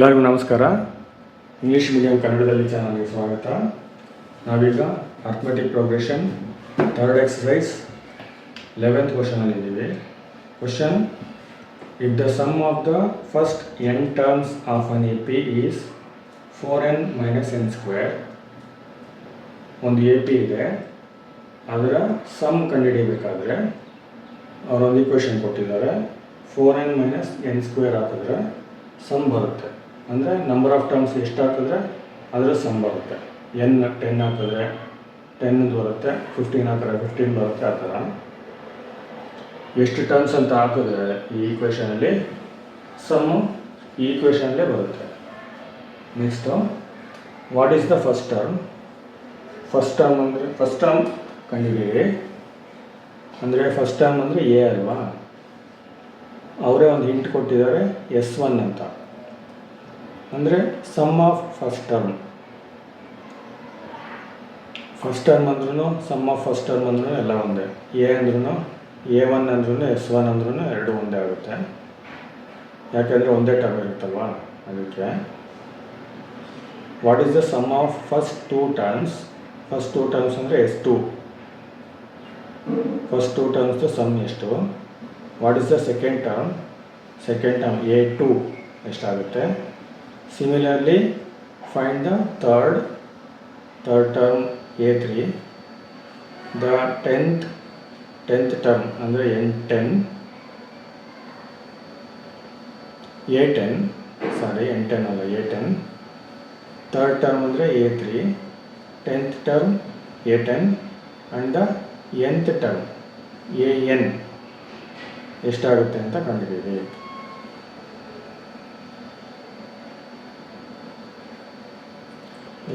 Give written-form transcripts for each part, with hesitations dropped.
ಎಲ್ಲರಿಗೂ ನಮಸ್ಕಾರ. English medium ಕನ್ನಡದಲ್ಲಿ ಚಾನಲ್ಗೆ ಸ್ವಾಗತ. ನಾವೀಗ arithmetic progression third exercise 11th ಕ್ವಶನಲ್ಲಿದ್ದೀವಿ. Question: if the sum of the first n terms of an A P is 4n - n square. ಒಂದು ಎ ಪಿ ಇದೆ, ಅದರ ಸಮ್ ಕಂಡುಹಿಡಿಯಬೇಕಾದ್ರೆ ಅವರೊಂದು ಈಕ್ವೇಷನ್ ಕೊಟ್ಟಿದ್ದಾರೆ. 4n - n ಸ್ಕ್ವೇರ್ ಹಾಕಿದ್ರೆ ಸಮ್ ಬರುತ್ತೆ. ಅಂದರೆ ನಂಬರ್ ಆಫ್ ಟರ್ಮ್ಸ್ ಎಷ್ಟು ಹಾಕಿದ್ರೆ ಅದರ ಸಮ್ ಬರುತ್ತೆ. n 10 ಹಾಕಿದ್ರೆ 10 ಬರುತ್ತೆ, 15 ಹಾಕಿದ್ರೆ 15 ಬರುತ್ತೆ. ಆ ಥರ ಎಷ್ಟು ಟರ್ಮ್ಸ್ ಅಂತ ಹಾಕಿದ್ರೆ ಈ ಈಕ್ವೇಷನಲ್ಲಿ ಸಮ್ಮು ಈ ಈಕ್ವೇಷನಲ್ಲೇ ಬರುತ್ತೆ. Next, what is the first term? First term ಕಂಡುಹಿಡಿಯಿರಿ. ಅಂದರೆ ಫಸ್ಟ್ ಟರ್ಮ್ ಅಂದರೆ ಎ ಅಲ್ವಾ, ಅವರೇ ಒಂದು ಹಿಂಟ್ ಕೊಟ್ಟಿದ್ದಾರೆ S1 ಅಂತ. ಅಂದರೆ sum of first term. First term ಅಂದ್ರೂ ಸಮ್ ಆಫ್ ಫಸ್ಟ್ ಟರ್ಮ್ ಅಂದ್ರೂ ಎಲ್ಲ ಒಂದೇ. ಎ ಅಂದ್ರೂ A1 ಅಂದ್ರೂ S1 ಅಂದ್ರೂ ಎರಡು ಒಂದೇ ಆಗುತ್ತೆ. ಯಾಕೆಂದರೆ ಒಂದೇ ಟರ್ಮ್ ಇರುತ್ತಲ್ವ, ಅದಕ್ಕೆ. What is the sum of first two terms? First two terms ಅಂದರೆ S2. ಫಸ್ಟ್ ಟೂ ಟರ್ಮ್ಸ್ದು ಸಮ್ ಎಷ್ಟು? What is the second term? Second term A2 ಎಷ್ಟಾಗುತ್ತೆ? Similarly find the third term A3. The tenth term ಅಂದರೆ N10 A10 ಸಾರಿ N10 ಅಲ್ಲ A10. Third term ಅಂದರೆ A3, tenth term A10 and the nth term AN ಎಷ್ಟಾಗುತ್ತೆ ಅಂತ ಕಂಡುಹಿಡಿಯಿರಿ.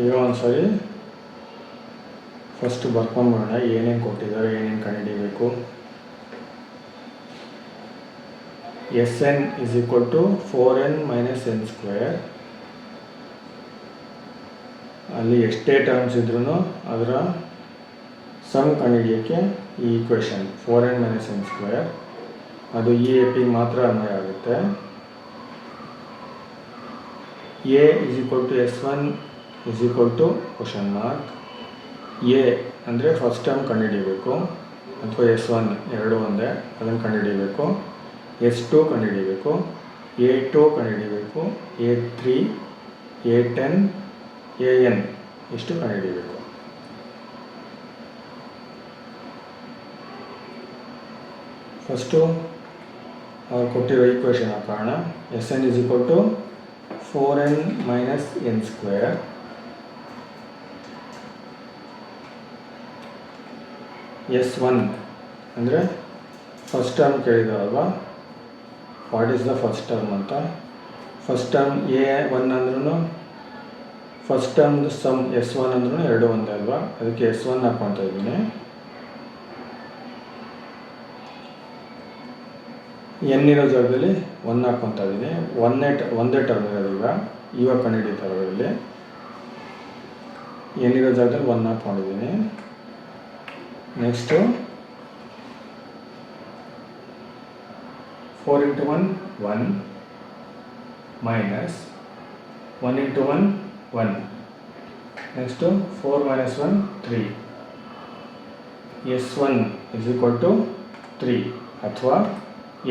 ಈಗ ಒಂದ್ಸರಿ first ಬರ್ಕೊಂಡ್ಬಿಡೋಣ, ಏನೇನು ಕೊಟ್ಟಿದ್ದಾರೆ, ಏನೇನು ಕಂಡುಹಿಡಿಯಬೇಕು. Sn = 4n - n square. ಅಲ್ಲಿ ಎಷ್ಟೇ ಟರ್ಮ್ಸ್ ಇದ್ರೂ ಅದರ ಸಮ್ ಕಂಡುಹಿಡಿಯೋಕ್ಕೆ ಈ ಈಕ್ವೇಷನ್ 4n - n ಸ್ಕ್ವೇರ್ ಅದು ಈ ಎ ಪಿ ಮಾತ್ರ ಅನ್ವಯ ಆಗುತ್ತೆ. A = S1 question mark. A ಅಂದರೆ ಫಸ್ಟ್ ಟರ್ಮ್ ಕಂಡುಹಿಡಿಯಬೇಕು, ಅಥವಾ S1 ಎರಡು ಒಂದೇ, ಅದನ್ನು ಕಂಡುಹಿಡಿಯಬೇಕು. S2 ಕಂಡುಹಿಡಿಯಬೇಕು, A2 ಕಂಡುಹಿಡಿಯಬೇಕು, A3, A10, AN ಇಷ್ಟು ಕಂಡುಹಿಡಿಯಬೇಕು. ಫಸ್ಟು ಅವ್ರು ಕೊಟ್ಟಿರೋ ಈಕ್ವೇಷನ್ ಹಾಕೋಣ. Sn = 4n - n square. S1 ಅಂದರೆ ಫಸ್ಟ್ ಟರ್ಮ್ ಕೇಳಿದಾರಲ್ವ, what is the first term ಅಂತ. ಫಸ್ಟ್ ಟರ್ಮ್ A1 ಅಂದ್ರೂ ಫಸ್ಟ್ ಟರ್ಮ್ದು ಸಮ್ S1 ಅಂದ್ರೂ ಎರಡು ಒಂದೇ ಅಲ್ವಾ, ಅದಕ್ಕೆ S1 ಹಾಕ್ಕೊತಾ ಇದ್ದೀನಿ. n ಇರೋ ಜಾಗದಲ್ಲಿ 1 ಹಾಕ್ಕೊತಾ ಇದ್ದೀನಿ. ಒಂದೇ ಟರ್ಮ್ ಇರೋದಿಲ್ಲ, ಇವಾಗ ಕಂಡುಹಿಡಿತಾರೆ ಅದರಲ್ಲಿ. n ಇರೋ ಜಾಗದಲ್ಲಿ 1 ಹಾಕ್ಕೊಂಡಿದ್ದೀನಿ. Next 4 × 1 1 minus 1 × 1 1. ನೆಕ್ಸ್ಟು 4 - 1 3. S1 = 3 ಅಥವಾ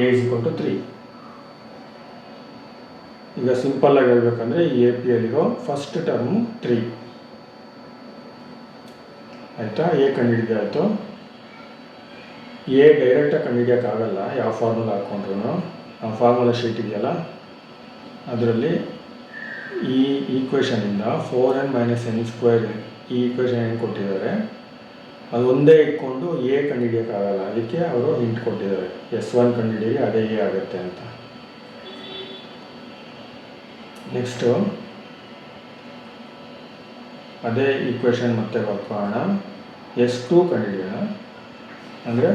A = 3. ಈಗ ಸಿಂಪಲ್ಲಾಗಿ ಹೇಳ್ಬೇಕಂದ್ರೆ ಈ ಎ ಪಿ ಯಲ್ಲಿರೋ ಫಸ್ಟ್ ಟರ್ಮು 3 ಆಯಿತಾ. ಎ ಕಂಡುಹಿಡಿದು ಆಯಿತು. ಎ ಡೈರೆಕ್ಟಾಗಿ ಕಂಡುಹಿಡಿಯೋಕ್ಕಾಗಲ್ಲ, ಯಾವ ಫಾರ್ಮುಲಾ ಹಾಕ್ಕೊಂಡ್ರು. ಆ ಫಾರ್ಮುಲಾ ಶೀಟ್ ಇದೆಯಲ್ಲ, ಅದರಲ್ಲಿ ಈ ಈಕ್ವೇಷನಿಂದ 4n - n ಸ್ಕ್ವೇರ್ ಈ ಈಕ್ವೇಷನ್ ಏನು ಕೊಟ್ಟಿದ್ದಾರೆ ಅದು ಒಂದೇ ಇಟ್ಕೊಂಡು ಎ ಕಂಡುಹಿಡಿಯೋಕ್ಕಾಗಲ್ಲ, ಅದಕ್ಕೆ ಅವರು ಹಿಂಟ್ ಕೊಟ್ಟಿದ್ದಾರೆ. S1 ಕಂಡುಹಿಡಿಯಿರಿ, ಅದೇ ಎ ಆಗುತ್ತೆ ಅಂತ. ನೆಕ್ಸ್ಟು ಅದೇ ಈಕ್ವೇಷನ್ ಮತ್ತೆ ಬರ್ಕೋಣ. S2 ಕಂಡುಹಿಡಿಯೋಣ. ಅಂದರೆ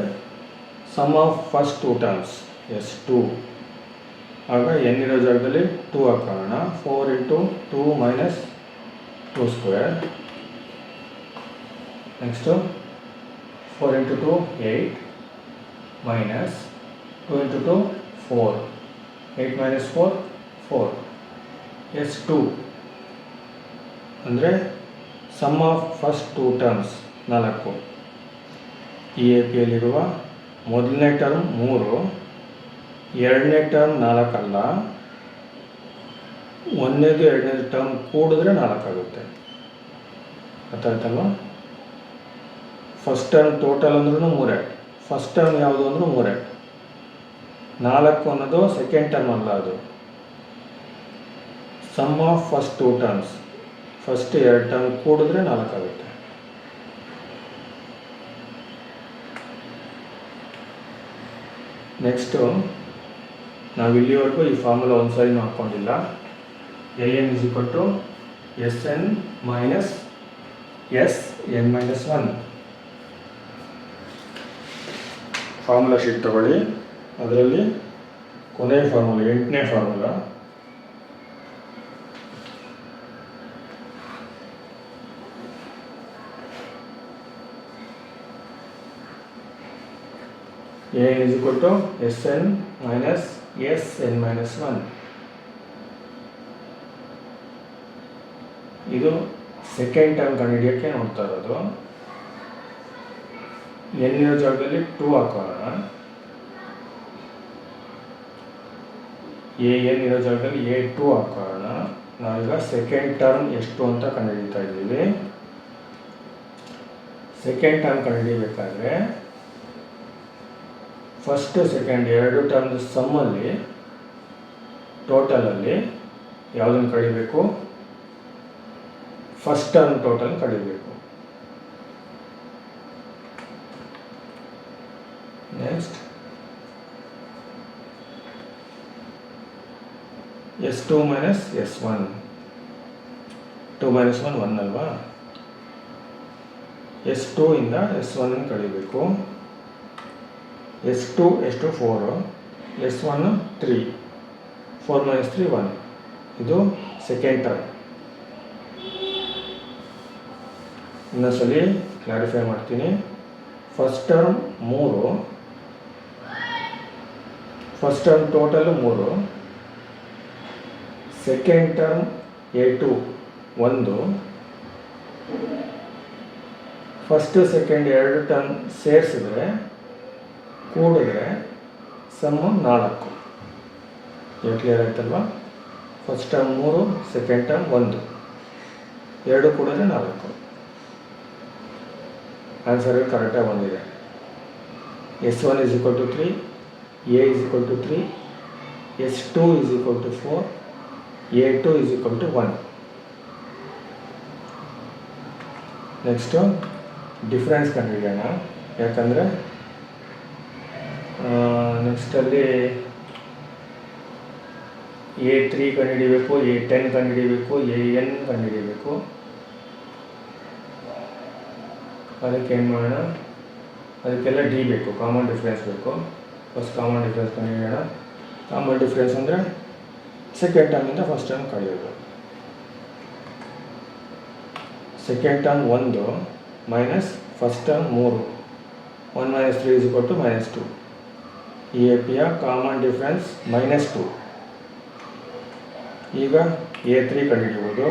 sum of first two terms S2. ಆಗ n ಇರೋ ಜಾಗದಲ್ಲಿ 2 ಹಾಕೋಣ. 4 × 2 - 2 ಸ್ಕ್ವೇರ್. Next 4 × 2 8 minus 2 × 2 4. 8 - 4 4. S2 ಅಂದರೆ sum of first two terms 4. ಈ ಎ ಪಿಯಲ್ಲಿರುವ ಮೊದಲನೇ ಟರ್ಮ್ 3, ಎರಡನೇ ಟರ್ಮ್ 4 ಅಲ್ಲ, ಒಂದನೇದು ಎರಡನೇದು ಟರ್ಮ್ ಕೂಡಿದ್ರೆ 4 ಆಗುತ್ತೆ. ಅರ್ಥ ಆಯ್ತಲ್ವ? ಫಸ್ಟ್ ಟರ್ಮ್ ಟೋಟಲ್ ಅಂದ್ರೂ 3, ಫಸ್ಟ್ ಟರ್ಮ್ ಯಾವುದು ಅಂದ್ರೂ 3. 4 ಅನ್ನೋದು ಸೆಕೆಂಡ್ ಟರ್ಮ್ ಅಲ್ಲ, ಅದು sum of first two terms. First ಎರಡು ಟರ್ಮ್ ಕೂಡಿದ್ರೆ 4 ಆಗುತ್ತೆ. ನೆಕ್ಸ್ಟು ನಾವು ಇಲ್ಲಿವರೆಗೂ ಈ ಫಾರ್ಮುಲಾ ಒಂದು ಸಾರಿನೂ ಹಾಕ್ಕೊಂಡಿಲ್ಲ. an = Sn - Sn-1. Formula sheet ತಗೊಳ್ಳಿ, ಅದರಲ್ಲಿ ಕೊನೆಯ ಫಾರ್ಮುಲಾ 8ನೇ ಫಾರ್ಮುಲಾ. an = Sn - Sn-1. ಇದು ಸೆಕೆಂಡ್ ಟರ್ಮ್ ಕಂಡುಹಿಡಿಯೋಕ್ಕೆ ನೋಡ್ತಾ ಇರೋದು. n ಇರೋ ಜಾಗದಲ್ಲಿ 2 ಹಾಕೋಣ, an ಇರೋ ಜಾಗದಲ್ಲಿ a2 ಹಾಕೋಣ. ನಾವೀಗ ಸೆಕೆಂಡ್ ಟರ್ಮ್ ಎಷ್ಟು ಅಂತ ಕಂಡುಹಿಡಿತಾ ಇದ್ದೀವಿ. ಸೆಕೆಂಡ್ ಟರ್ಮ್ ಕಂಡುಹಿಡಿಯಬೇಕಾದ್ರೆ ಫಸ್ಟ್ ಸೆಕೆಂಡ್ ಎರಡು ಟರ್ಮ್ ಸಮ್ಮಲ್ಲಿ ಟೋಟಲಲ್ಲಿ ಯಾವುದನ್ನು ಕಡಿಬೇಕು? ಫಸ್ಟ್ ಟರ್ಮ್ ಟೋಟಲ್ ಕಡಿಬೇಕು. Next S2 - S1. 2 - 1 1 ಅಲ್ವಾ? S2 ಇಂದ S1 ಕಡಿಬೇಕು. S2 ಎಷ್ಟು? 4, S1 3, 4 - 3 1. ಇದು ಸೆಕೆಂಡ್ ಟರ್ಮ್. ಇನ್ನೊಂದ್ಸಲಿ ಕ್ಲಾರಿಫೈ ಮಾಡ್ತೀನಿ. First term 3, first term total 3, second term a2 1, first second ಎರಡು ಟರ್ಮ್ ಸೇರಿಸಿದ್ರೆ ಕೂಡಿದ್ರೆ ಸಮ್ಮು 4. ಕ್ಲಿಯರ್ ಆಯ್ತಲ್ವ? ಫಸ್ಟ್ ಟರ್ಮ್ 3, ಸೆಕೆಂಡ್ ಟರ್ಮ್ 1, ಎರಡು ಕೂಡಿದ್ರೆ 4. ಆನ್ಸರ್ ಕರೆಕ್ಟಾಗಿ ಬಂದಿದೆ. S1 = 3, a = 3, S2 = 4, a2 = 1. Next difference ಕಂಡುಹಿಡಿಯೋಣ. ಯಾಕಂದರೆ ನೆಕ್ಸ್ಟಲ್ಲಿ a3 ಕಂಡುಹಿಡಿಬೇಕು, a10 ಕಂಡುಹಿಡಿಬೇಕು, an ಕಂಡುಹಿಡಿಬೇಕು. ಅದಕ್ಕೆ ಏನು ಮಾಡೋಣ? ಅದಕ್ಕೆಲ್ಲ ಡಿ ಬೇಕು, ಕಾಮನ್ ಡಿಫ್ರೆನ್ಸ್ ಬೇಕು. ಫಸ್ಟ್ ಕಾಮನ್ ಡಿಫ್ರೆನ್ಸ್ ಕಂಡುಹಿಡಿಯೋಣ. ಕಾಮನ್ ಡಿಫ್ರೆನ್ಸ್ ಅಂದರೆ ಸೆಕೆಂಡ್ ಟರ್ಮಿಂದ ಫಸ್ಟ್ ಟರ್ಮ್ ಕಳೆಯೋದು. Second term 1 minus first term 3, 1 - 3 = -2. ಈ ಎ ಪಿಯ ಕಾಮನ್ ಡಿಫ್ರೆನ್ಸ್ -2. ಈಗ a3 ಕಂಡುಹಿಡಿಯುವುದು.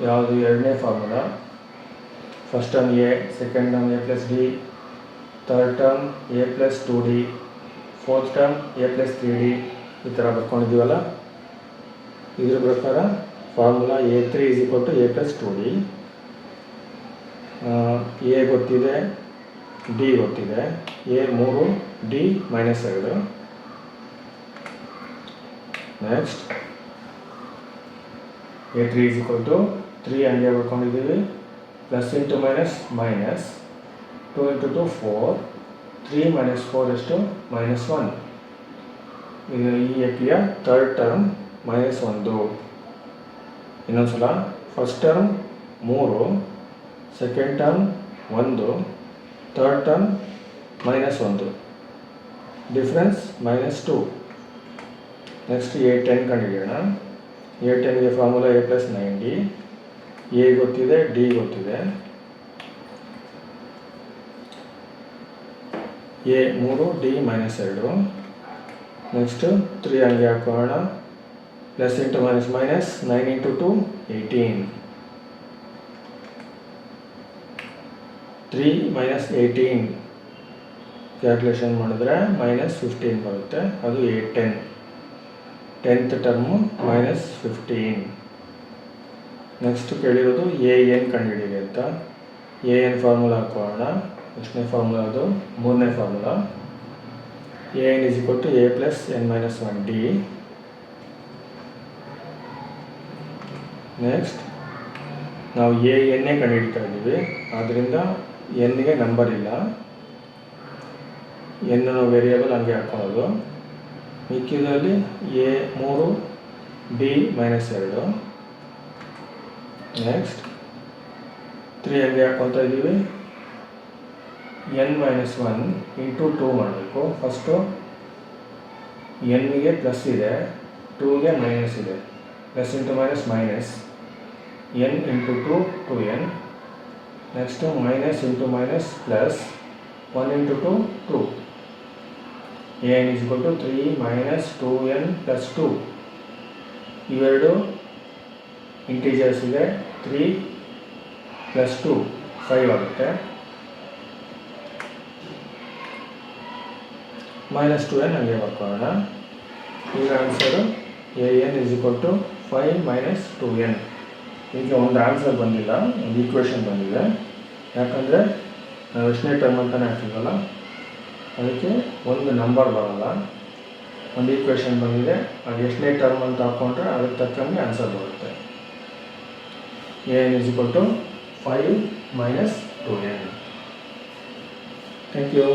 ಯಾವುದು? ಎರಡನೇ formula. First term a, second term a + d, third term a + 2d, fourth term a + 3d. ಈ ಥರ ಬರ್ಕೊಂಡಿದ್ದೀವಲ್ಲ, ಇದ್ರ ಪ್ರಕಾರ formula a3 = a + 2d. a ಗೊತ್ತಿದೆ, ಡಿ ಗೊತ್ತಿದೆ. a 3, d -2. ನೆಕ್ಸ್ಟ್ a3 = 3 ಹಂಗೆ ಬರ್ಕೊಂಡಿದ್ದೀವಿ. ಪ್ಲಸ್ ಇಂಟು ಮೈನಸ್ ಮೈನಸ್ 2 × 2 4, 3 - 4 ಎಷ್ಟು? -1. ಇದು ಈ ಎ ಪಿಯ ಥರ್ಡ್ ಟರ್ಮ್ -1. ಇನ್ನೊಂದು ಸಲ, first term 3, second term 1, third term -1, difference -2. Next a10 ಕಂಡುಹಿಡಿಯೋಣ. a10ಗೆ ಫಾರ್ಮುಲಾ a + 9d. ಎ ಗೊತ್ತಿದೆ, ಡಿ ಗೊತ್ತಿದೆ. a 3, d -2. ನೆಕ್ಸ್ಟು 3 ಹಂಗೆ ಹಾಕೋಣ. Plus into minus minus, 9 into 2 18, 3 minus 18 calculation ಮಾಡಿದ್ರೆ -15 ಬರುತ್ತೆ, ಅದು 810. 10th term -15. ನೆಕ್ಸ್ಟ್ ಕೇಳಿರೋದು AN ಕಂಡುಹಿಡಿಯಿರಿ ಅಂತ. AN ಫಾರ್ಮುಲಾ ಹಾಕೋಣ. ಎಷ್ಟನೇ ಫಾರ್ಮುಲಾ ಅದು? ಮೂರನೇ formula. AN = A + n-1D. Next ನಾವು AN ಕಂಡುಹಿಡಿತಾ ಇದ್ದೀವಿ, ಆದ್ದರಿಂದ ಎನ್ಗೆ ನಂಬರ್ ಇಲ್ಲ, ಎನ್ನು ವೇರಿಯೇಬಲ್ ಹಂಗೆ ಹಾಕೊಳ್ಳೋದು. ಮಿಕ್ಕಿದಲ್ಲಿ A3 B -2. ನೆಕ್ಸ್ಟ್ 3 ಹಂಗೆ ಹಾಕೊಳ್ತಾ ಇದ್ದೀವಿ. n-1 ಇಂಟು 2 ಮಾಡಬೇಕು. ಫಸ್ಟು ಎನ್ಗೆ ಪ್ಲಸ್ ಇದೆ, 2ಗೆ ಮೈನಸ್ ಇದೆ. Plus into minus minus, n into 2 2n. Next minus into minus plus, 1 into 2 2. AN = 3 - 2n + 2. ಇವೆರಡು ಇಂಟೀಜರ್ಸ್ ಇದೆ. 3 + 2 5 ಆಗುತ್ತೆ. -2n ಹಂಗೆ ಬರ್ಕೊಳ್ಳೋಣ. ಈಗ ಆನ್ಸರು AN = 5 - 2n. ಈಗ ಒಂದು ಆನ್ಸರ್ ಬಂದಿಲ್ಲ, ಒಂದು ಈಕ್ವೇಷನ್ ಬಂದಿದೆ. ಯಾಕಂದರೆ ನಾವು ಎಷ್ಟನೇ ಟರ್ಮ್ ಅಂತಲೇ ಹಾಕಿದ್ವಲ್ಲ, ಅದಕ್ಕೆ ಒಂದು ನಂಬರ್ ಬರೋಲ್ಲ. ಒಂದು ಈಕ್ವೇಷನ್ ಬಂದಿದೆ, ಅದು ಎಷ್ಟನೇ ಟರ್ಮ್ ಅಂತ ಹಾಕ್ಕೊಂಡ್ರೆ ಅದಕ್ಕೆ ತಕ್ಕಂಗೆ ಆನ್ಸರ್ ಬರುತ್ತೆ. AN = 5 - 2n. Thank you.